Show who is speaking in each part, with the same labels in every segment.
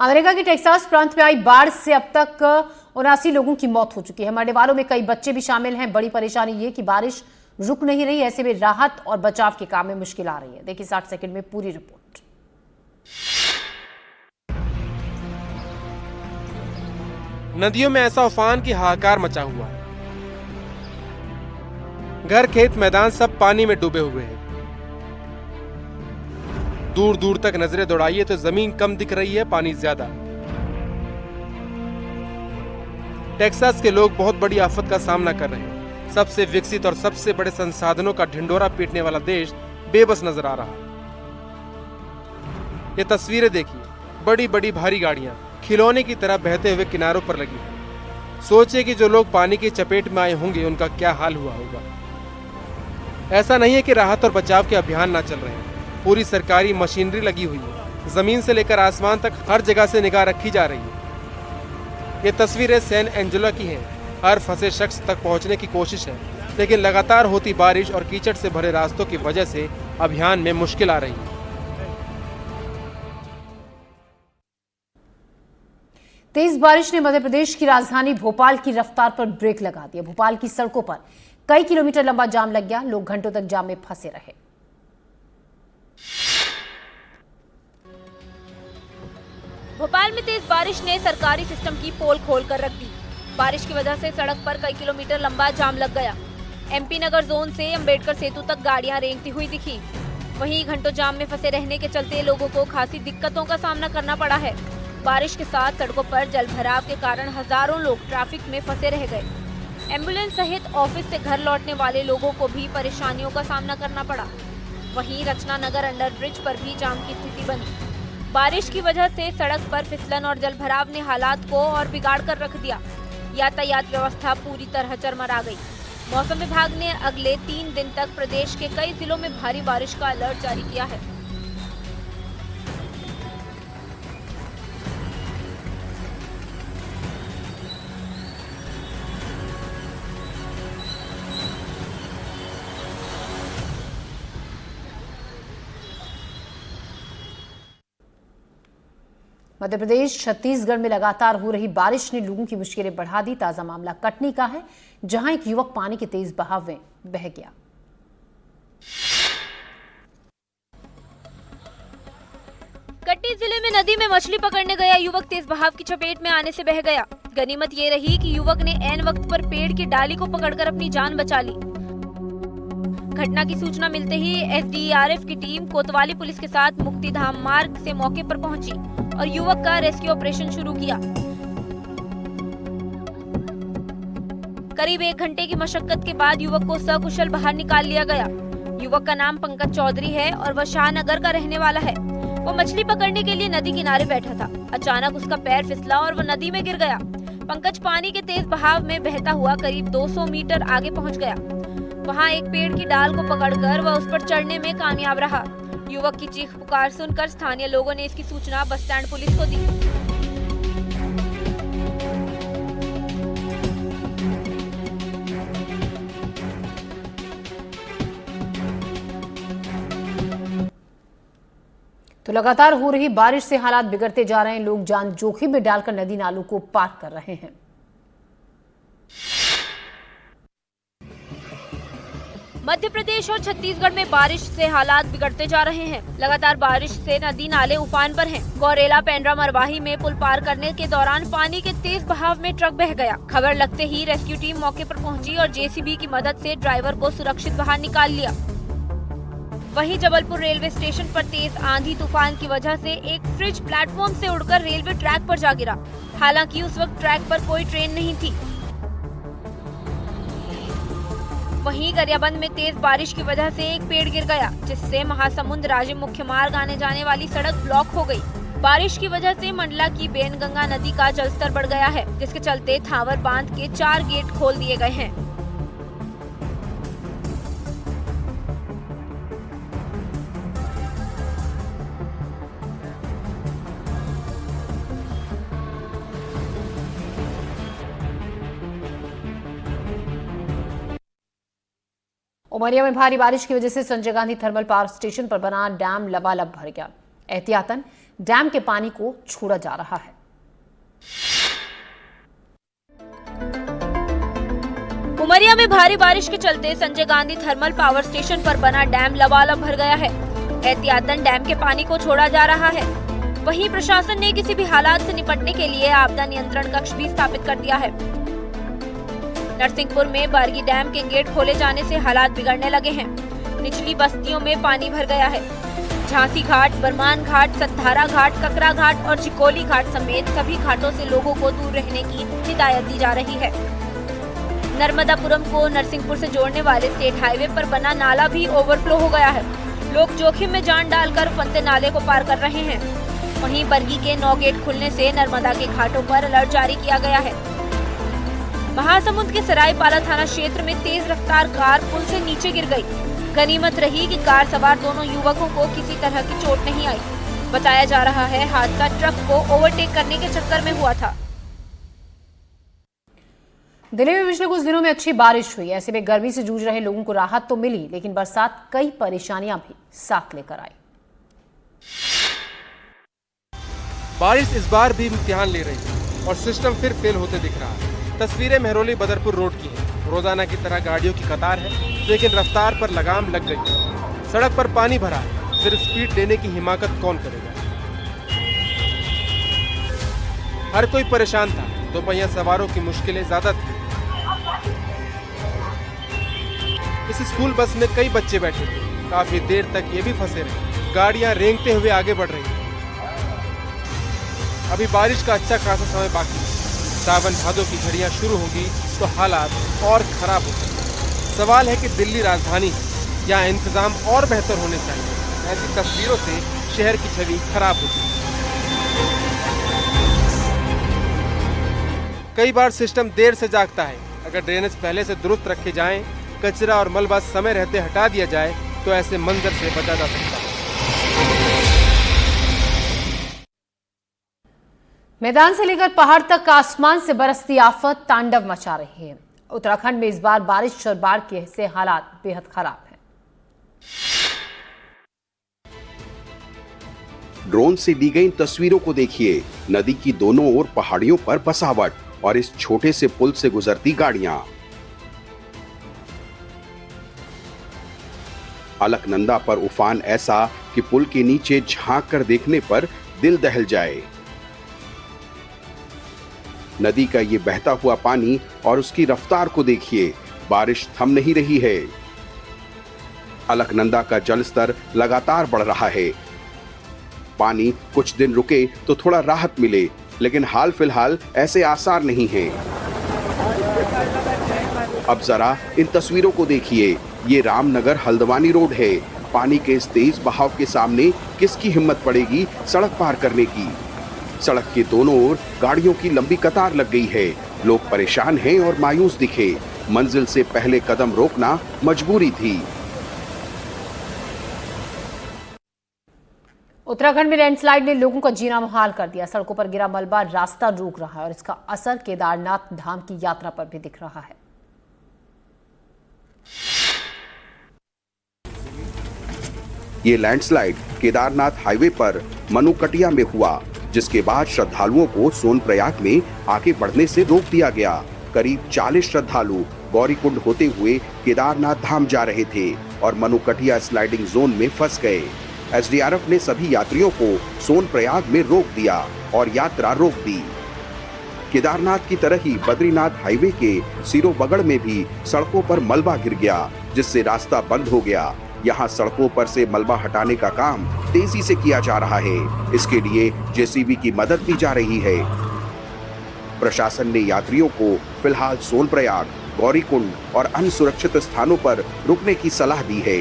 Speaker 1: America के Texas प्रांत में आई बाढ़ से अब तक 79 लोगों की मौत हो चुकी है। मरने वालों में कई बच्चे भी शामिल हैं। बड़ी परेशानी ये कि बारिश रुक नहीं रही। ऐसे में राहत और बचाव के काम में मुश्किल आ रही है। देखिए 60 सेकंड में पूरी रिपोर्ट।
Speaker 2: नदियों में ऐसा उफान की हाहाकार मचा हुआ है। घर, खेत, मैदान सब पानी में डूबे हुए हैं। दूर दूर तक नजरें दौड़ाइए तो जमीन कम दिख रही है, पानी ज्यादा। टेक्सास के लोग बहुत बड़ी आफत का सामना कर रहे हैं। सबसे विकसित और सबसे बड़े संसाधनों का ढिंढोरा पीटने वाला देश बेबस नजर आ रहा है। ये तस्वीरें देखिए, बड़ी बड़ी भारी गाड़ियां खिलौने की तरह बहते हुए किनारों पर लगी हैं। सोचिए कि जो लोग पानी की चपेट में आए होंगे उनका क्या हाल हुआ होगा। ऐसा नहीं है कि राहत और बचाव के अभियान ना चल रहे हैं। पूरी सरकारी मशीनरी लगी हुई है। जमीन से लेकर आसमान तक हर जगह से निगाह रखी जा रही है। ये तस्वीरें सैन एंजेलो की हैं। हर फंसे शख्स तक पहुंचने की कोशिश है, लेकिन लगातार होती बारिश और कीचड़ से भरे रास्तों की वजह से अभियान में मुश्किल आ रही है।
Speaker 1: तेज बारिश ने मध्य प्रदेश की राजधानी भोपाल की रफ्तार पर ब्रेक लगा दिया। भोपाल की सड़कों पर कई किलोमीटर लंबा जाम लग गया। लोग घंटों तक जाम में फंसे रहे।
Speaker 3: भोपाल में तेज बारिश ने सरकारी सिस्टम की पोल खोल कर रख दी। बारिश की वजह से सड़क पर कई किलोमीटर लंबा जाम लग गया। एमपी नगर जोन से अंबेडकर सेतु तक गाड़ियां रेंगती हुई दिखी। वहीं घंटों जाम में फंसे रहने के चलते लोगों को खासी दिक्कतों का सामना करना पड़ा है। बारिश के साथ सड़कों पर जलभराव के कारण हजारों लोग ट्रैफिक में फंसे रह गए। एम्बुलेंस सहित ऑफिस से घर लौटने वाले लोगों को भी परेशानियों का सामना करना पड़ा। वहीं रचना नगर अंडरब्रिज पर भी जाम की स्थिति बनी। बारिश की वजह से सड़क पर फिसलन और जलभराव ने हालात को और बिगाड़ कर रख दिया। यातायात व्यवस्था पूरी तरह चरमरा गई। मौसम विभाग ने अगले 3 दिन तक प्रदेश के कई जिलों में भारी बारिश का अलर्ट जारी किया है।
Speaker 1: मध्य प्रदेश छत्तीसगढ़ में लगातार हो रही बारिश ने लोगों की मुश्किलें बढ़ा दी। ताजा मामला कटनी का है, जहां एक युवक पानी के तेज बहाव में बह गया।
Speaker 3: कटनी जिले में नदी में मछली पकड़ने गया युवक तेज बहाव की चपेट में आने से बह गया। गनीमत ये रही कि युवक ने ऐन वक्त पर पेड़ की डाली को पकड़कर अपनी जान बचा ली। घटना की सूचना मिलते ही एसडीआरएफ की टीम कोतवाली पुलिस के साथ मुक्तिधाम मार्ग से मौके पर पहुंची और युवक का रेस्क्यू ऑपरेशन शुरू किया। करीब 1 घंटे की मशक्कत के बाद युवक को सकुशल बाहर निकाल लिया गया। युवक का नाम पंकज चौधरी है और वह शाहनगर का रहने वाला है। वो मछली पकड़ने के लिए नदी किनारे बैठा था। अचानक उसका पैर फिसला और वो नदी में गिर गया। पंकज पानी के तेज बहाव में बहता हुआ करीब 200 मीटर आगे पहुंच गया। वहां एक पेड़ की डाल को पकड़कर वह उस पर चढ़ने में कामयाब रहा। युवक की चीख पुकार सुनकर स्थानीय लोगों ने इसकी सूचना बस स्टैंड पुलिस को दी।
Speaker 1: तो लगातार हो रही बारिश से हालात बिगड़ते जा रहे हैं। लोग जान जोखिम में डालकर नदी नालों को पार कर रहे हैं।
Speaker 3: मध्य प्रदेश और छत्तीसगढ़ में बारिश से हालात बिगड़ते जा रहे हैं। लगातार बारिश से नदी नाले उफान पर हैं। गौरेला पेंड्रा मरवाही में पुल पार करने के दौरान पानी के तेज बहाव में ट्रक बह गया। खबर लगते ही रेस्क्यू टीम मौके पर पहुंची और जेसीबी की मदद से ड्राइवर को सुरक्षित बाहर निकाल लिया। वहीं जबलपुर रेलवे स्टेशन पर तेज आंधी तूफान की वजह से एक फ्रिज प्लेटफॉर्म से उड़कर रेलवे ट्रैक पर जा गिरा। हालांकि उस वक्त ट्रैक पर कोई ट्रेन नहीं थी। वहीं गरियाबंद में तेज बारिश की वजह से एक पेड़ गिर गया, जिससे महासमुंद राज्य मुख्य मार्ग आने जाने वाली सड़क ब्लॉक हो गई। बारिश की वजह से मंडला की बेनगंगा नदी का जलस्तर बढ़ गया है, जिसके चलते थावर बांध के 4 गेट खोल दिए गए हैं।
Speaker 1: उमरिया में भारी बारिश की वजह से Sanjay Gandhi thermal power station पर बना डैम लबालब भर गया। एहतियातन डैम के पानी को छोड़ा जा रहा है।
Speaker 3: उमरिया में भारी बारिश के चलते Sanjay Gandhi thermal power station पर बना डैम लबालब भर गया है। एहतियातन डैम के पानी को छोड़ा जा रहा है। वहीं प्रशासन ने किसी भी हालात से निपटने के लिए आपदा नियंत्रण कक्ष भी स्थापित कर दिया है। नरसिंहपुर में बरगी डैम के गेट खोले जाने से हालात बिगड़ने लगे हैं। निचली बस्तियों में पानी भर गया है। झांसी घाट, बरमान घाट, सतधारा घाट, ककरा घाट और चिकोली घाट समेत सभी घाटों से लोगों को दूर रहने की हिदायत दी जा रही है। नर्मदापुरम को नरसिंहपुर से जोड़ने वाले स्टेट हाईवे पर बना नाला भी ओवरफ्लो हो गया है। लोग जोखिम में जान डालकर फंदे नाले को पार कर रहे हैं। वहीं बरगी के 9 गेट खुलने से नर्मदा के घाटों पर अलर्ट जारी किया गया है। महासमुंद के सरायपाला थाना क्षेत्र में तेज रफ्तार कार पुल से नीचे गिर गई। गनीमत रही कि कार सवार दोनों युवकों को किसी तरह की चोट नहीं आई। बताया जा रहा है हादसा ट्रक को ओवरटेक करने के चक्कर में हुआ था।
Speaker 1: दिल्ली में पिछले कुछ दिनों में अच्छी बारिश हुई। ऐसे में गर्मी से जूझ रहे लोगों को राहत तो मिली, लेकिन बरसात कई परेशानियां भी साथ लेकर आई।
Speaker 2: बारिश इस बार भी इम्तिहान ले रही है और सिस्टम फिर फेल होते दिख रहा है। तस्वीरें मेहरौली बदरपुर रोड की हैं। रोजाना की तरह गाड़ियों की कतार है, लेकिन रफ्तार पर लगाम लग गई है। सड़क पर पानी भरा है, फिर स्पीड लेने की हिमाकत कौन करेगा। हर कोई परेशान था। दोपहिया सवारों की मुश्किलें ज्यादा थी। इस स्कूल बस में कई बच्चे बैठे थे। काफी देर तक ये भी फंसे रहे। गाड़ियां रेंगते हुए आगे बढ़ रही हैं। अभी बारिश का अच्छा खासा समय बाकी है। सावन भादों की झड़ियां शुरू होगी तो हालात और खराब हो सकते हैं। सवाल है कि दिल्ली राजधानी है, यहाँ इंतजाम और बेहतर होने चाहिए। ऐसी तस्वीरों से शहर की छवि खराब होती है। कई बार सिस्टम देर से जागता है। अगर ड्रेनेज पहले से दुरुस्त रखे जाएं, कचरा और मलबा समय रहते हटा दिया जाए तो ऐसे मंजर से बचा जा सकता है।
Speaker 1: मैदान से लेकर पहाड़ तक आसमान से बरसती आफत तांडव मचा रही है। उत्तराखंड में इस बार बारिश और बाढ़ के से हालात बेहद खराब हैं।
Speaker 4: ड्रोन से ली गई तस्वीरों को देखिए। नदी की दोनों ओर पहाड़ियों पर बसावट और इस छोटे से पुल से गुजरती गाड़ियां। अलकनंदा पर उफान ऐसा कि पुल के नीचे झांक कर देखने पर दिल दहल जाए। नदी का ये बहता हुआ पानी और उसकी रफ्तार को देखिए। बारिश थम नहीं रही है। अलकनंदा का जलस्तर लगातार बढ़ रहा है। पानी कुछ दिन रुके तो थोड़ा राहत मिले, लेकिन हाल फिलहाल ऐसे आसार नहीं हैं। अब जरा इन तस्वीरों को देखिए। ये रामनगर हल्द्वानी रोड है। पानी के इस तेज बहाव के सामने किसकी हिम्मत पड़ेगी सड़क पार करने की। सड़क के दोनों ओर गाड़ियों की लंबी कतार लग गई है। लोग परेशान हैं और मायूस दिखे। मंजिल से पहले कदम रोकना मजबूरी थी।
Speaker 1: उत्तराखंड में लैंडस्लाइड ने लोगों का जीना मुहाल कर दिया। सड़कों पर गिरा मलबा रास्ता रोक रहा है और इसका असर केदारनाथ धाम की यात्रा पर भी दिख रहा है।
Speaker 4: ये लैंडस्लाइड केदारनाथ हाईवे पर मनुकटिया में हुआ, जिसके बाद श्रद्धालुओं को सोनप्रयाग में आगे बढ़ने से रोक दिया गया। करीब 40 श्रद्धालु गौरीकुंड होते हुए केदारनाथ धाम जा रहे थे और मनुकटिया स्लाइडिंग जोन में फंस गए। एसडीआरएफ ने सभी यात्रियों को सोनप्रयाग में रोक दिया और यात्रा रोक दी। केदारनाथ की तरह ही बद्रीनाथ हाईवे के सिरोबगड़ में भी सड़कों पर मलबा गिर गया, जिससे रास्ता बंद हो गया। यहाँ सड़कों पर से मलबा हटाने का काम तेजी से किया जा रहा है। इसके लिए जेसीबी की मदद ली जा रही है। प्रशासन ने यात्रियों को फिलहाल सोनप्रयाग, गौरीकुंड और अन्य सुरक्षित स्थानों पर रुकने की सलाह दी है।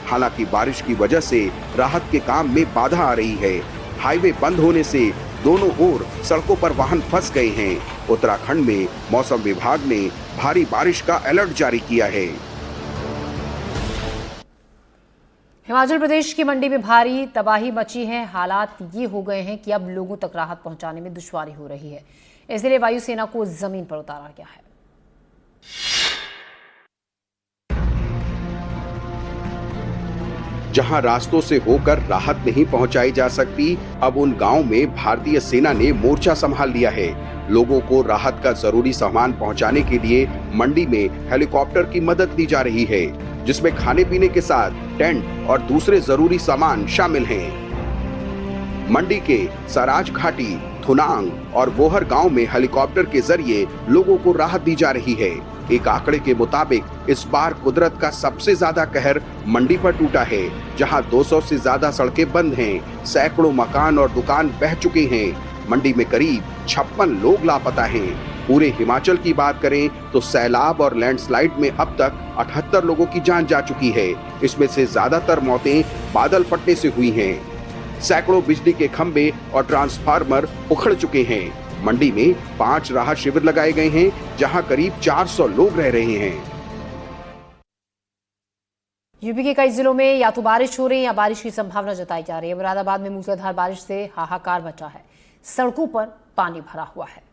Speaker 4: हालांकि बारिश की वजह से राहत के काम में बाधा आ रही है। हाईवे बंद होने से दोनों ओर सड़कों पर वाहन फंस गए हैं। उत्तराखंड में मौसम विभाग ने भारी बारिश का अलर्ट जारी किया है।
Speaker 1: हिमाचल प्रदेश की मंडी में भारी तबाही मची है। हालात ये हो गए हैं कि अब लोगों तक राहत पहुंचाने में दुश्वारी हो रही है। इसलिए वायुसेना को जमीन पर उतारा गया है।
Speaker 4: जहां रास्तों से होकर राहत नहीं पहुंचाई जा सकती, अब उन गांव में भारतीय सेना ने मोर्चा संभाल लिया है। लोगों को राहत का जरूरी सामान पहुंचाने के लिए मंडी में हेलीकॉप्टर की मदद ली जा रही है, जिसमें खाने पीने के साथ टेंट और दूसरे जरूरी सामान शामिल हैं। मंडी के सराज घाटी, थुनांग और वोहर गांव में हेलीकॉप्टर के जरिए लोगों को राहत दी जा रही है। एक आंकड़े के मुताबिक इस बार कुदरत का सबसे ज्यादा कहर मंडी पर टूटा है, जहां 200 से ज्यादा सड़कें बंद हैं, सैकड़ों मकान और दुकान बह चुके हैं। मंडी में करीब 56 लोग लापता हैं। पूरे हिमाचल की बात करें तो सैलाब और लैंडस्लाइड में अब तक 78 लोगों की जान जा चुकी है। इसमें से ज्यादातर मौतें बादल फटने से हुई हैं। सैकड़ों बिजली के खंभे और ट्रांसफार्मर उखड़ चुके हैं। मंडी में 5 राहत शिविर लगाए गए हैं, जहां करीब 400 लोग रह रहे हैं।
Speaker 1: यूपी के कई जिलों में या तो बारिश हो रही है या बारिश की संभावना जताई जा रही है। मुरादाबाद में मूसलाधार बारिश से हाहाकार मचा है, सड़कों पर पानी भरा हुआ है।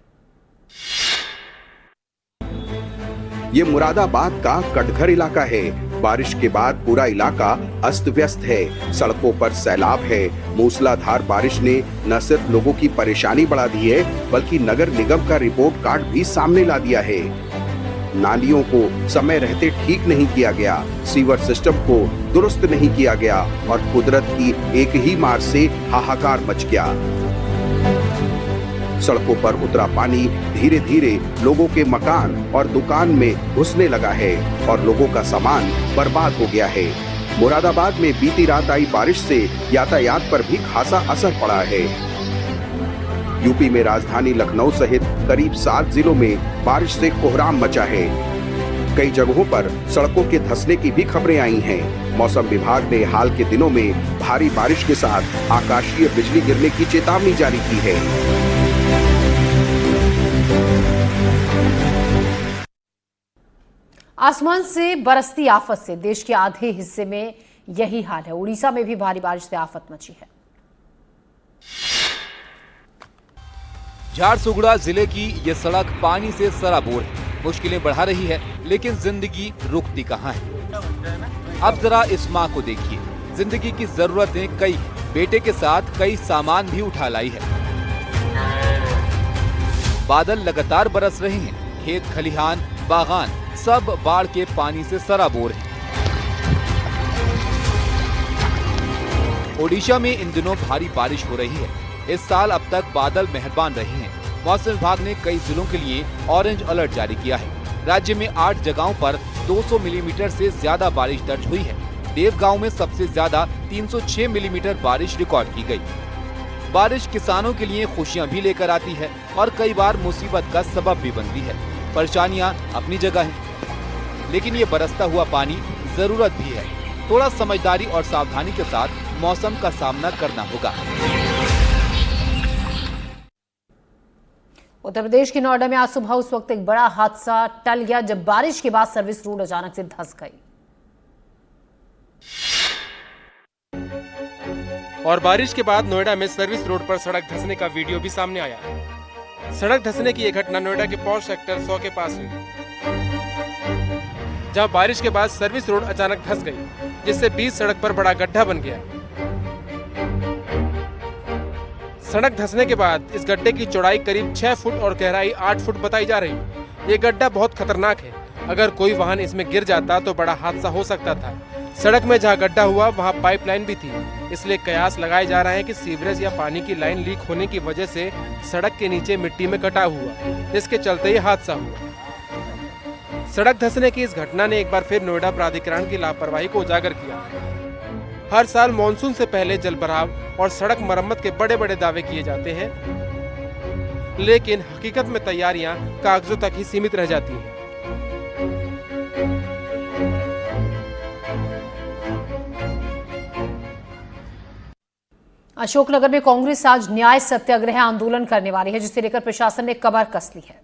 Speaker 4: ये मुरादाबाद का कटघर इलाका है। बारिश के बाद पूरा इलाका अस्त व्यस्त है। सड़कों पर सैलाब है। मूसलाधार बारिश ने न सिर्फ लोगों की परेशानी बढ़ा दी है, बल्कि नगर निगम का रिपोर्ट कार्ड भी सामने ला दिया है। नालियों को समय रहते ठीक नहीं किया गया, सीवर सिस्टम को दुरुस्त नहीं किया गया और कुदरत की एक ही मार से हाहाकार मच गया। सड़कों पर उतरा पानी धीरे धीरे लोगों के मकान और दुकान में घुसने लगा है और लोगों का सामान बर्बाद हो गया है। मुरादाबाद में बीती रात आई बारिश से यातायात पर भी खासा असर पड़ा है। यूपी में राजधानी लखनऊ सहित करीब 7 जिलों में बारिश से कोहराम मचा है। कई जगहों पर सड़कों के धंसने की भी खबरें आई हैं। मौसम विभाग ने हाल के दिनों में भारी बारिश के साथ आकाशीय बिजली गिरने की चेतावनी जारी की है।
Speaker 1: आसमान से बरसती आफत से देश के आधे हिस्से में यही हाल है। उड़ीसा में भी भारी बारिश से आफत मची है।
Speaker 5: झारसुगुड़ा जिले की ये सड़क पानी से सराबोर है, मुश्किलें बढ़ा रही है, लेकिन जिंदगी रुकती कहाँ है। अब जरा इस माँ को देखिए, जिंदगी की जरूरतें कई, बेटे के साथ कई सामान भी उठा लाई है। बादल लगातार बरस रहे हैं, खेत खलिहान बागान सब बाढ़ के पानी से सराबोर है। ओडिशा में इन दिनों भारी बारिश हो रही है। इस साल अब तक बादल मेहरबान रहे हैं। मौसम विभाग ने कई जिलों के लिए ऑरेंज अलर्ट जारी किया है। राज्य में 8 जगहों पर 200 मिलीमीटर से ज्यादा बारिश दर्ज हुई है। देवगांव में सबसे ज्यादा 306 मिलीमीटर बारिश रिकॉर्ड की गई। बारिश किसानों के लिए खुशियां भी लेकर आती है और कई बार मुसीबत का सबब भी बनती है। परेशानियां अपनी जगह हैं, लेकिन ये बरसता हुआ पानी जरूरत भी है। थोड़ा समझदारी और सावधानी के साथ मौसम का सामना करना होगा।
Speaker 1: उत्तर प्रदेश के नोएडा में आज सुबह उस वक्त एक बड़ा हादसा टल गया जब बारिश के बाद सर्विस रोड अचानक से धंस गई।
Speaker 2: और बारिश के बाद नोएडा में सर्विस रोड पर सड़क धंसने का वीडियो भी सामने आया। सड़क धंसने की यह घटना नोएडा के पॉश सेक्टर 100 के पास हुई, जहां बारिश के बाद सर्विस रोड अचानक धंस गई, जिससे बीच सड़क पर बड़ा गड्ढा बन गया। सड़क धंसने के बाद इस गड्ढे की चौड़ाई करीब 6 फुट और गहराई 8 फुट बताई जा रही है। ये गड्ढा बहुत खतरनाक है। अगर कोई वाहन इसमें गिर जाता तो बड़ा हादसा हो सकता था। सड़क में जहां गड्ढा हुआ वहां पाइपलाइन भी थी, इसलिए कयास लगाए जा रहे हैं कि सीवरेज या पानी की लाइन लीक होने की वजह से सड़क के नीचे मिट्टी में कटाव हुआ, जिसके चलते ये हादसा हुआ। सड़क धंसने की इस घटना ने एक बार फिर नोएडा प्राधिकरण की लापरवाही को उजागर किया। हर साल मानसून से पहले जलभराव और सड़क मरम्मत के बड़े बड़े दावे किए जाते हैं, लेकिन हकीकत में तैयारियां कागजों तक ही सीमित रह जाती हैं।
Speaker 1: अशोकनगर में कांग्रेस आज न्याय सत्याग्रह आंदोलन करने वाली है, जिसे लेकर प्रशासन ने कमर कस ली है।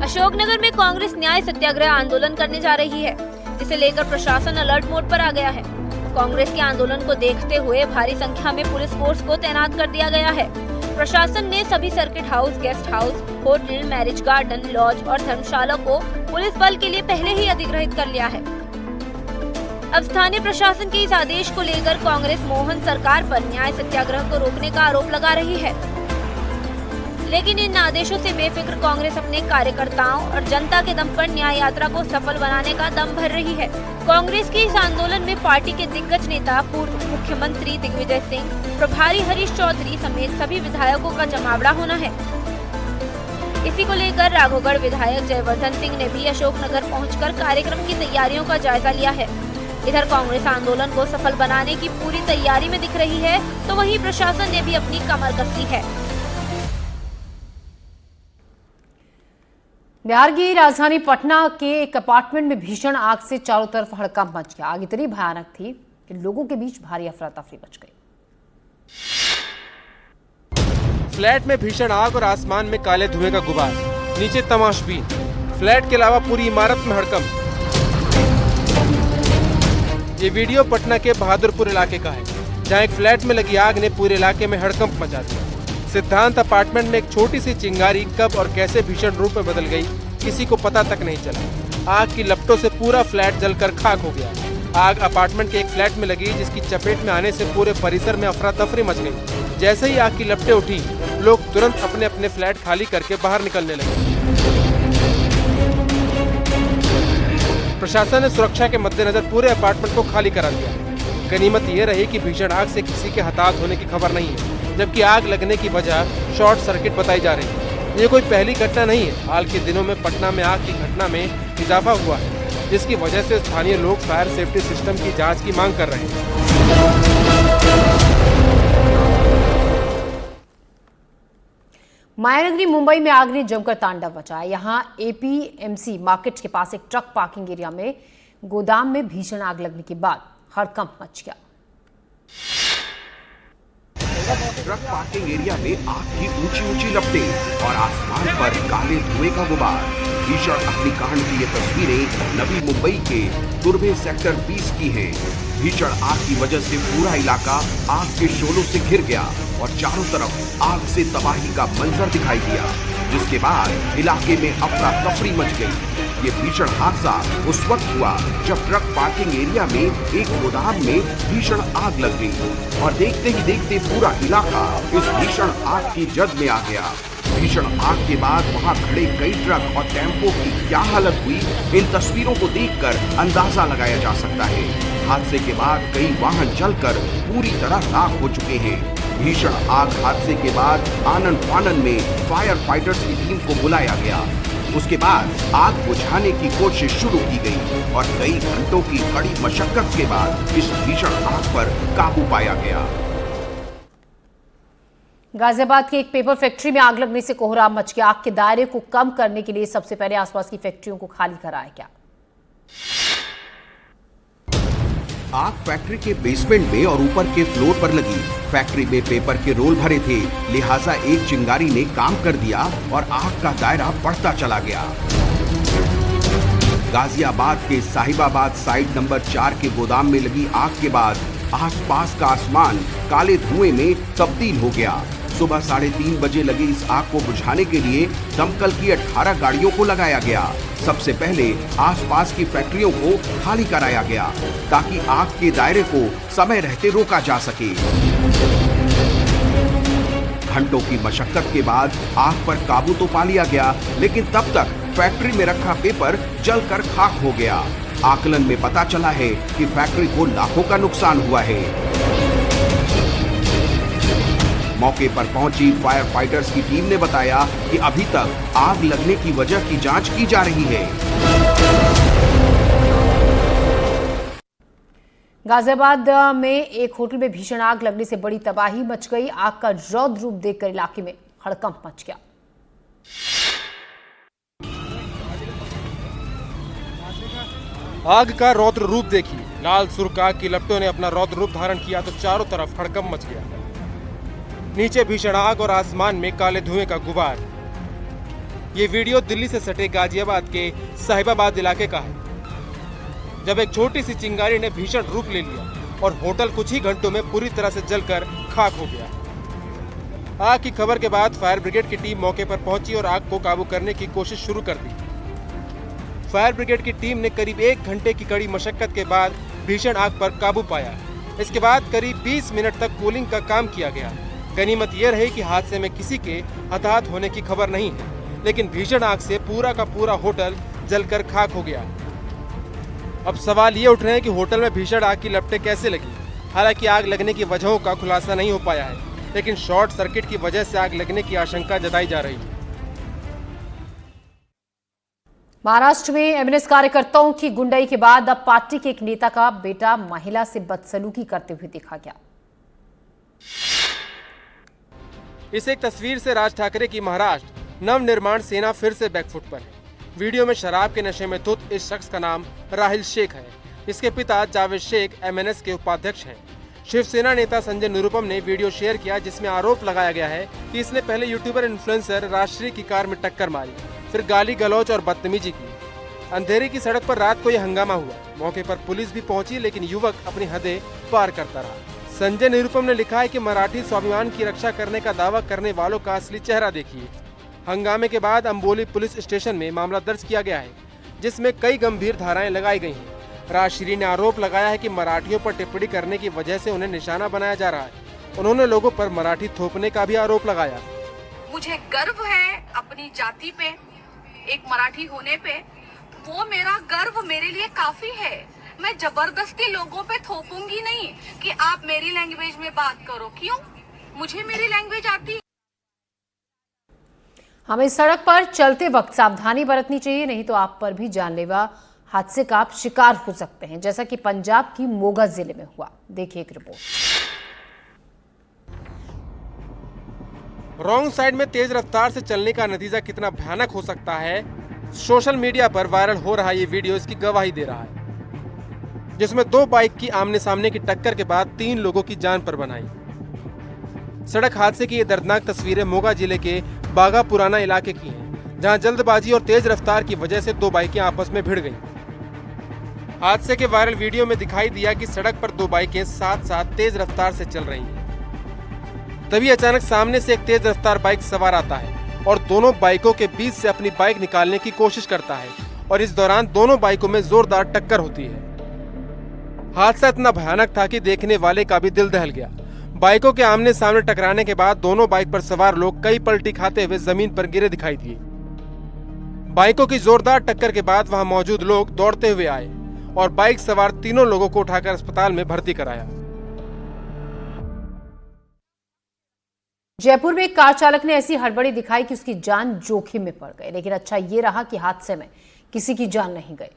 Speaker 3: अशोकनगर में कांग्रेस न्याय सत्याग्रह आंदोलन करने जा रही है, जिसे लेकर प्रशासन अलर्ट मोड पर आ गया है। कांग्रेस के आंदोलन को देखते हुए भारी संख्या में पुलिस फोर्स को तैनात कर दिया गया है। प्रशासन ने सभी circuit house, guest house hotel, marriage garden, lodge और धर्मशाला को पुलिस बल के लिए पहले ही अधिग्रहित कर लिया है। अब स्थानीय प्रशासन के इस आदेश को लेकर कांग्रेस मोहन सरकार पर न्याय सत्याग्रह को रोकने का आरोप लगा रही है, लेकिन इन आदेशों से बेफिक्र कांग्रेस अपने कार्यकर्ताओं और जनता के दम पर न्याय यात्रा को सफल बनाने का दम भर रही है। कांग्रेस के इस आंदोलन में पार्टी के दिग्गज नेता, पूर्व मुख्यमंत्री दिग्विजय सिंह, प्रभारी हरीश चौधरी समेत सभी विधायकों का जमावड़ा होना है। इसी को लेकर राघोगढ़ विधायक जयवर्धन सिंह ने भी अशोकनगर पहुंचकर कार्यक्रम की तैयारियों का जायजा लिया है। इधर कांग्रेस आंदोलन को सफल बनाने की पूरी तैयारी में दिख रही है, तो वहीं प्रशासन ने भी अपनी कमर कसी है।
Speaker 1: बिहार की राजधानी पटना के एक अपार्टमेंट में भीषण आग से चारों तरफ हड़कंप मच गया। आग इतनी भयानक थी कि लोगों के बीच भारी अफरा तफरी मच गई।
Speaker 2: फ्लैट में भीषण आग और आसमान में काले धुएं का गुबार, नीचे तमाशबीन। फ्लैट के अलावा पूरी इमारत में हड़कंप। ये वीडियो पटना के बहादुरपुर इलाके का है, जहां एक फ्लैट में लगी आग ने पूरे इलाके में हड़कंप मचा दिया। सिद्धांत अपार्टमेंट में एक छोटी सी चिंगारी कब और कैसे भीषण रूप में बदल गई, किसी को पता तक नहीं चला। आग की लपटों से पूरा फ्लैट जलकर खाक हो गया। आग अपार्टमेंट के एक फ्लैट में लगी, जिसकी चपेट में आने से पूरे परिसर में अफरा तफरी मच गई। जैसे ही आग की लपटें उठी, लोग तुरंत अपने अपने फ्लैट खाली करके बाहर निकलने लगे। प्रशासन ने सुरक्षा के मद्देनजर पूरे अपार्टमेंट को खाली करा दिया। गनीमत ये रही कि भीषण आग से किसी के हताहत होने की खबर नहीं है, जबकि आग लगने की वजह शॉर्ट सर्किट बताई जा रही है। ये कोई पहली घटना नहीं है। हाल के दिनों में पटना में आग की घटना में इजाफा हुआ है, जिसकी वजह से स्थानीय लोग फायर सेफ्टी सिस्टम की जांच की मांग कर रहे हैं।
Speaker 1: मायानगरी मुंबई में आग ने जमकर तांडव मचाया। यहां एपीएमसी मार्केट के पास एक ट्रक पार्किंग एरिया में गोदाम में भीषण आग लगने के बाद हड़कंप मच गया।
Speaker 4: ट्रक पार्किंग एरिया में आग की ऊंची ऊंची लपटें और आसमान पर काले धुएं का गुबार। भीषण अग्निकांड की ये तस्वीरें नवी मुंबई के तुर्भे सेक्टर 20 की हैं। भीषण आग की वजह से पूरा इलाका आग के शोलों से घिर गया और चारों तरफ आग से तबाही का मंजर दिखाई दिया, जिसके बाद इलाके में अफरा तफरी मच गई। ये भीषण हादसा उस वक्त हुआ जब ट्रक पार्किंग एरिया में एक गोदाम में भीषण आग लग गई और देखते ही देखते पूरा इलाका इस भीषण आग की जद में आ गया। भीषण आग के बाद वहां खड़े कई ट्रक और टेम्पो की क्या हालत हुई, इन तस्वीरों को देखकर अंदाजा लगाया जा सकता है। हादसे के बाद कई वाहन जलकर पूरी तरह राख हो चुके हैं। भीषण आग हादसे के बाद आनन फानन में फायर फाइटर्स की टीम को बुलाया गया। उसके बाद आग बुझाने की कोशिश शुरू की गई और कई घंटों की कड़ी मशक्कत के बाद इस भीषण आग पर काबू पाया गया।
Speaker 1: गाजियाबाद की एक पेपर फैक्ट्री में आग लगने से कोहराम मच गया। आग के दायरे को कम करने के लिए सबसे पहले आसपास की फैक्ट्रियों को खाली कराया गया।
Speaker 4: आग फैक्ट्री के बेसमेंट में और ऊपर के फ्लोर पर लगी। फैक्ट्री में पेपर के रोल भरे थे, लिहाजा एक चिंगारी ने काम कर दिया और आग का दायरा बढ़ता चला गया। गाजियाबाद के साहिबाबाद साइट नंबर 4 के गोदाम में लगी आग के बाद आसपास का आसमान काले धुएं में तब्दील हो गया। सुबह 3:30 बजे लगी इस आग को बुझाने के लिए दमकल की 18 गाड़ियों को लगाया गया। सबसे पहले आसपास की फैक्ट्रियों को खाली कराया गया ताकि आग के दायरे को समय रहते रोका जा सके। घंटों की मशक्कत के बाद आग पर काबू तो पा लिया गया, लेकिन तब तक फैक्ट्री में रखा पेपर जलकर खाक हो गया। आकलन में पता चला है कि फैक्ट्री को लाखों का नुकसान हुआ है। मौके पर पहुंची फायर फाइटर्स की टीम ने बताया कि अभी तक आग लगने की वजह की जांच की जा रही है।
Speaker 1: गाजियाबाद में एक होटल में भीषण आग लगने से बड़ी तबाही मच गई। आग का रौद्र रूप देखकर इलाके में हड़कंप मच गया।
Speaker 2: आग का रौद्र रूप देखिए। लाल सुर्ख आग की लपटों ने अपना रौद्र रूप धारण किया तो चारों तरफ हड़कंप मच गया। नीचे भीषण आग और आसमान में काले धुएं का गुबार। ये वीडियो दिल्ली से सटे गाजियाबाद के साहिबाबाद इलाके का है, जब एक छोटी सी चिंगारी ने भीषण रूप ले लिया और होटल कुछ ही घंटों में पूरी तरह से जलकर खाक हो गया। आग की खबर के बाद फायर ब्रिगेड की टीम मौके पर पहुंची और आग को काबू करने की कोशिश शुरू कर दी। फायर ब्रिगेड की टीम ने करीब 1 घंटे की कड़ी मशक्कत के बाद भीषण आग पर काबू पाया। इसके बाद करीब 20 मिनट तक कूलिंग का काम किया गया। गनीमत यह रही कि हादसे में किसी के हताहत होने की खबर नहीं है, लेकिन भीषण आग से पूरा का पूरा होटल जलकर खाक हो गया। अब सवाल ये उठ रहे हैं कि होटल में भीषण आग की लपटें कैसे लगी। हालांकि आग लगने की वजहों का खुलासा नहीं हो पाया है, लेकिन शॉर्ट सर्किट की वजह से आग लगने की आशंका जताई जा रही है।
Speaker 1: महाराष्ट्र में एमएनएस कार्यकर्ताओं की गुंडाई के बाद अब पार्टी के एक नेता का बेटा महिला से बदसलूकी करते हुए देखा गया।
Speaker 2: इस एक तस्वीर से राज ठाकरे की महाराष्ट्र नवनिर्माण सेना फिर से बैकफुट पर है। वीडियो में शराब के नशे में धुत इस शख्स का नाम राहिल शेख है। इसके पिता जावेद शेख एमएनएस के उपाध्यक्ष हैं। शिवसेना नेता संजय निरुपम ने वीडियो शेयर किया, जिसमें आरोप लगाया गया है कि इसने पहले यूट्यूबर इन्फ्लुएंसर राजश्री की कार में टक्कर मारी, फिर गाली गलौज और बदतमीजी की। अंधेरे की सड़क पर रात को यह हंगामा हुआ। मौके पर पुलिस भी पहुंची, लेकिन युवक अपनी हदें पार करता रहा। संजय निरुपम ने लिखा है कि मराठी स्वाभिमान की रक्षा करने का दावा करने वालों का असली चेहरा देखिए। हंगामे के बाद अंबोली पुलिस स्टेशन में मामला दर्ज किया गया है, जिसमें कई गंभीर धाराएं लगाई गई हैं। राजश्री ने आरोप लगाया है कि मराठियों पर टिप्पणी करने की वजह से उन्हें निशाना बनाया जा रहा है। उन्होंने लोगों पर मराठी थोपने का भी आरोप लगाया।
Speaker 6: मुझे गर्व है अपनी जाति पे, एक मराठी होने पे। वो मेरा गर्व मेरे लिए काफी है। मैं जबरदस्ती लोगों पे थोपूंगी नहीं कि आप मेरी लैंग्वेज में बात करो। क्यों? मुझे मेरी लैंग्वेज आती है।
Speaker 1: हमें सड़क पर चलते वक्त सावधानी बरतनी चाहिए, नहीं तो आप पर भी जानलेवा हादसे का आप शिकार हो सकते हैं, जैसा कि पंजाब की मोगा जिले में हुआ। देखिए एक रिपोर्ट।
Speaker 2: रॉन्ग साइड में तेज रफ्तार से चलने का नतीजा कितना भयानक हो सकता है, सोशल मीडिया पर वायरल हो रहा ये वीडियो इसकी गवाही दे रहा है, जिसमें 2 बाइक की आमने सामने की टक्कर के बाद 3 लोगों की जान पर बनाई। सड़क हादसे की ये दर्दनाक तस्वीरें मोगा जिले के बागा पुराना इलाके की हैं, जहां जल्दबाजी और तेज रफ्तार की वजह से 2 बाइकें आपस में भिड़ गईं। हादसे के वायरल वीडियो में दिखाई दिया कि सड़क पर 2 बाइकें साथ साथ तेज रफ्तार से चल रही हैं। तभी अचानक सामने से एक तेज रफ्तार बाइक सवार आता है और दोनों बाइकों के बीच से अपनी बाइक निकालने की कोशिश करता है, और इस दौरान दोनों बाइकों में जोरदार टक्कर होती है। हादसा इतना भयानक था कि देखने वाले का भी दिल दहल गया। बाइकों के आमने सामने टकराने के बाद दोनों बाइक पर सवार लोग कई पलटी खाते हुए जमीन पर गिरे दिखाई दिए। बाइकों की जोरदार टक्कर के बाद वहां मौजूद लोग दौड़ते हुए आए और बाइक सवार तीनों लोगों को उठाकर अस्पताल में भर्ती कराया।
Speaker 1: जयपुर में एक कार चालक ने ऐसी हड़बड़ी दिखाई कि उसकी जान जोखिम में पड़ गई, लेकिन अच्छा ये रहा कि हादसे में किसी की जान नहीं गई।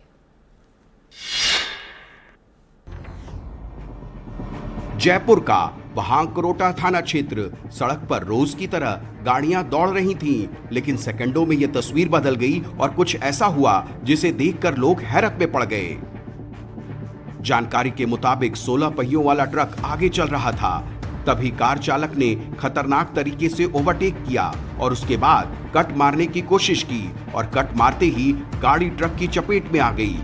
Speaker 4: जयपुर का बहांकरोटा थाना क्षेत्र, सड़क पर रोज की तरह गाड़ियां दौड़ रही थीं, लेकिन सेकंडों में यह तस्वीर बदल गई और कुछ ऐसा हुआ जिसे देखकर लोग हैरत में पड़ गए। जानकारी के मुताबिक 16 पहियों वाला ट्रक आगे चल रहा था। तभी कार चालक ने खतरनाक तरीके से ओवरटेक किया और उसके बाद कट मारने की कोशिश की, और कट मारते ही गाड़ी ट्रक की चपेट में आ गई।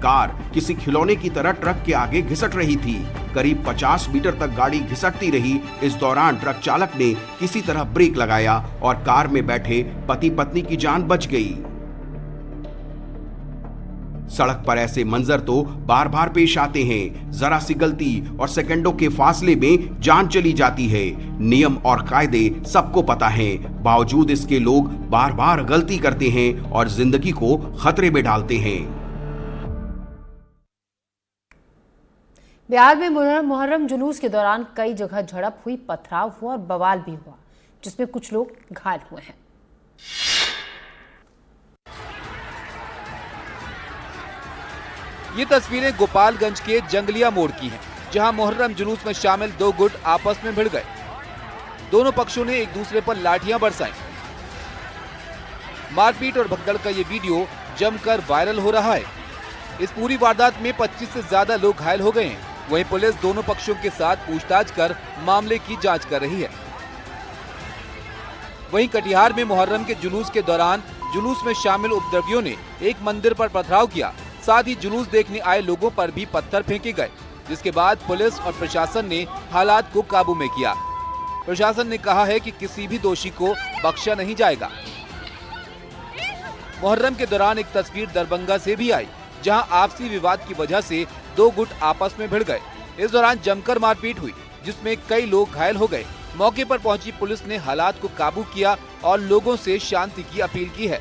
Speaker 4: कार किसी खिलौने की तरह ट्रक के आगे घिसट रही थी। करीब 50 मीटर तक गाड़ी घिसटती रही। इस दौरान ट्रक चालक ने किसी तरह ब्रेक लगाया और कार में बैठे पति पत्नी की जान बच गई। सड़क पर ऐसे मंजर तो बार बार पेश आते हैं। जरा सी गलती और सेकंडों के फासले में जान चली जाती है। नियम और कायदे सबको पता है, बावजूद इसके लोग बार बार गलती करते हैं और जिंदगी को खतरे में डालते हैं।
Speaker 1: बिहार में मुहर्रम जुलूस के दौरान कई जगह झड़प हुई, पथराव हुआ और बवाल भी हुआ, जिसमें कुछ लोग घायल हुए हैं।
Speaker 5: ये तस्वीरें गोपालगंज के जंगलिया मोड़ की हैं, जहां मुहर्रम जुलूस में शामिल 2 गुट आपस में भिड़ गए। दोनों पक्षों ने एक दूसरे पर लाठियां बरसाई। मारपीट और भगदड़ का ये वीडियो जमकर वायरल हो रहा है। इस पूरी वारदात में 25 से ज्यादा लोग घायल हो गए हैं। वहीं पुलिस दोनों पक्षों के साथ पूछताछ कर मामले की जांच कर रही है। वहीं कटिहार में मुहर्रम के जुलूस के दौरान जुलूस में शामिल उपद्रवियों ने एक मंदिर पर पथराव किया। साथ ही जुलूस देखने आए लोगों पर भी पत्थर फेंके गए, जिसके बाद पुलिस और प्रशासन ने हालात को काबू में किया। प्रशासन ने कहा है कि किसी भी दोषी को बख्शा नहीं जाएगा। मुहर्रम के दौरान एक तस्वीर दरभंगा से भी आई, जहां आपसी विवाद की वजह से दो गुट आपस में भिड़ गए। इस दौरान जमकर मारपीट हुई, जिसमें कई लोग घायल हो गए। मौके पर पहुंची पुलिस ने हालात को काबू किया और लोगों से शांति की अपील की है।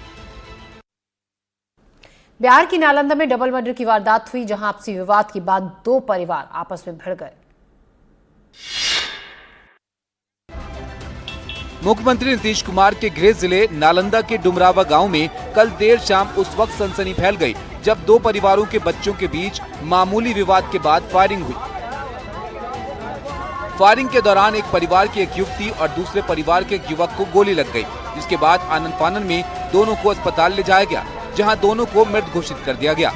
Speaker 1: बिहार की नालंदा में डबल मर्डर की वारदात हुई, जहां आपसी विवाद के बाद दो परिवार आपस में भिड़ गए।
Speaker 5: मुख्यमंत्री नीतीश कुमार के गृह जिले नालंदा के डुमरावा गांव में कल देर शाम उस वक्त सनसनी फैल गई जब दो परिवारों के बच्चों के बीच मामूली विवाद के बाद फायरिंग हुई। फायरिंग के दौरान एक परिवार की एक युवती और दूसरे परिवार के एक युवक को गोली लग गई, जिसके बाद आनन फानन में दोनों को अस्पताल ले जाया गया, जहां दोनों को मृत घोषित कर दिया गया।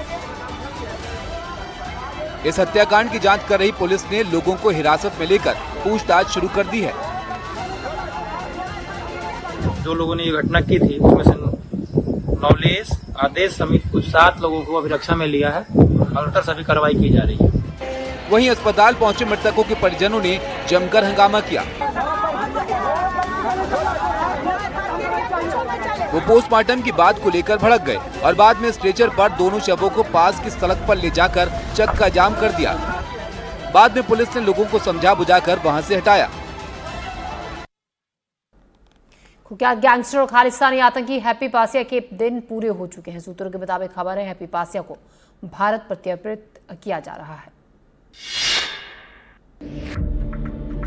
Speaker 5: इस हत्याकांड की जांच कर रही पुलिस ने लोगों को हिरासत में लेकर पूछताछ शुरू कर दी है।
Speaker 7: जो लोगों ने ये घटना की थी उसमें से नवलेश, आदेश समेत कुछ 7 लोगों को अभिरक्षा में लिया है और उन पर सभी कार्रवाई की जा रही है।
Speaker 5: वहीं अस्पताल पहुंचे मृतकों के परिजनों ने जमकर हंगामा किया। वो पोस्टमार्टम की बात को लेकर भड़क गए और बाद में स्ट्रेचर पर दोनों शवों को पास की सड़क पर ले जाकर चक्का जाम कर दिया। बाद में पुलिस ने लोगों को समझा बुझाकर वहां से हटाया।
Speaker 1: कुख्यात गैंगस्टर और खालिस्तानी आतंकी हैप्पी पासिया के दिन पूरे हो चुके हैं। सूत्रों के मुताबिक खबर है हैप्पी पासिया को भारत प्रत्यर्पित किया जा रहा है।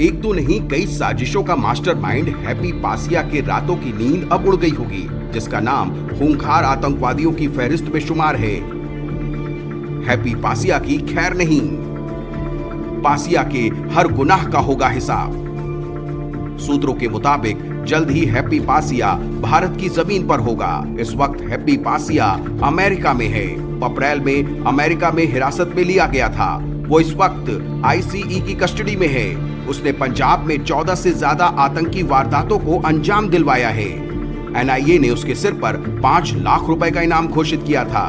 Speaker 4: एक दो नहीं कई साजिशों का मास्टरमाइंड हैप्पी पासिया के रातों की नींद अब उड़ गई होगी, जिसका नाम खूंखार आतंकवादियों की फहरिस्त में शुमार है। हैप्पी पासिया की खैर नहीं, पासिया के हर गुनाह का होगा हिसाब। सूत्रों के मुताबिक जल्द ही हैप्पी पासिया भारत की जमीन पर होगा। इस वक्त हैप्पी पासिया अमेरिका में है। अप्रैल में अमेरिका में हिरासत में लिया गया था। वो इस वक्त आईसीई की कस्टडी में है। उसने पंजाब में 14 से ज्यादा आतंकी वारदातों को अंजाम दिलवाया है। एनआईए ने उसके सिर पर 5 लाख रुपए का इनाम घोषित किया था।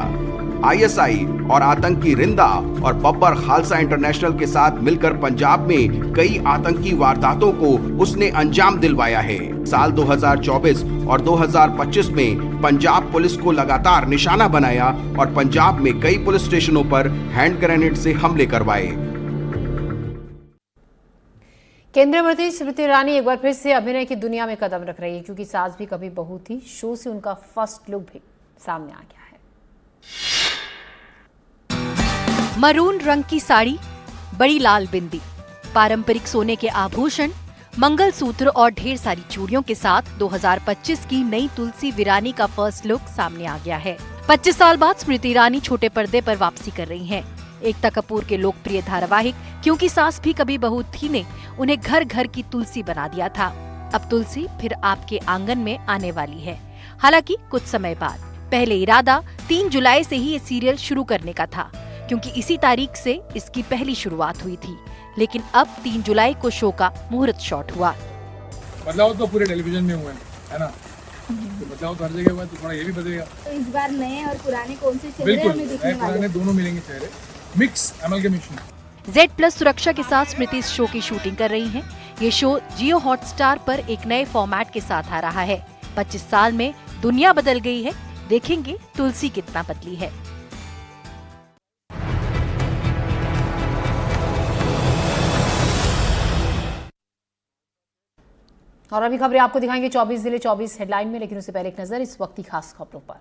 Speaker 4: आईएसआई और आतंकी रिंदा और बब्बर खालसा इंटरनेशनल के साथ मिलकर पंजाब में कई आतंकी वारदातों को उसने अंजाम दिलवाया है। साल 2024 और 2025 में पंजाब पुलिस को लगातार निशाना बनाया और पंजाब में कई पुलिस स्टेशनों पर हैंड ग्रेनेड से हमले करवाए।
Speaker 1: केंद्रीय मंत्री स्मृति ईरानी एक बार फिर से अभिनय की दुनिया में कदम रख रही है, क्योंकि सास भी कभी बहू थी शो से उनका फर्स्ट लुक भी सामने आ गया है।
Speaker 8: मरून रंग की साड़ी, बड़ी लाल बिंदी, पारंपरिक सोने के आभूषण, मंगलसूत्र और ढेर सारी चूड़ियों के साथ 2025 की नई तुलसी वीरानी का फर्स्ट लुक सामने आ गया है। 25 साल बाद स्मृति ईरानी छोटे पर्दे पर वापसी कर रही हैं। एकता कपूर के लोकप्रिय धारावाहिक क्योंकि सास भी कभी बहू थी ने उन्हें घर घर की तुलसी बना दिया था। अब तुलसी फिर आपके आंगन में आने वाली है। हालांकि कुछ समय बाद। पहले इरादा 3 जुलाई से ही ये सीरियल शुरू करने का था, क्योंकि इसी तारीख से इसकी पहली शुरुआत हुई थी। लेकिन अब 3 जुलाई को शो का मुहूर्त शॉट हुआ।
Speaker 9: बदलाव तो पूरे टेलीविजन में हुआ है ना, तो बदलाव तो हर जगह हुआ है, तो थोड़ा ये भी बदलेगा।
Speaker 10: तो इस बार नए और पुराने कौन से चेहरे हमें दिखने वाले हैं?
Speaker 9: पुराने दोनों मिलेंगे चेहरे, मिक्स एमलगेमेशन।
Speaker 8: Z+ सुरक्षा के साथ स्मृति इस शो की शूटिंग कर रही हैं। ये शो जियो हॉटस्टार पर एक नए फॉर्मेट के साथ आ रहा है। 25 साल में दुनिया बदल गई है, देखेंगे तुलसी कितना बदली है।
Speaker 1: और अभी खबरें आपको दिखाएंगे 24 जिले 24 हेडलाइन में, लेकिन उससे पहले एक नजर इस वक्त की खास खबरों पर।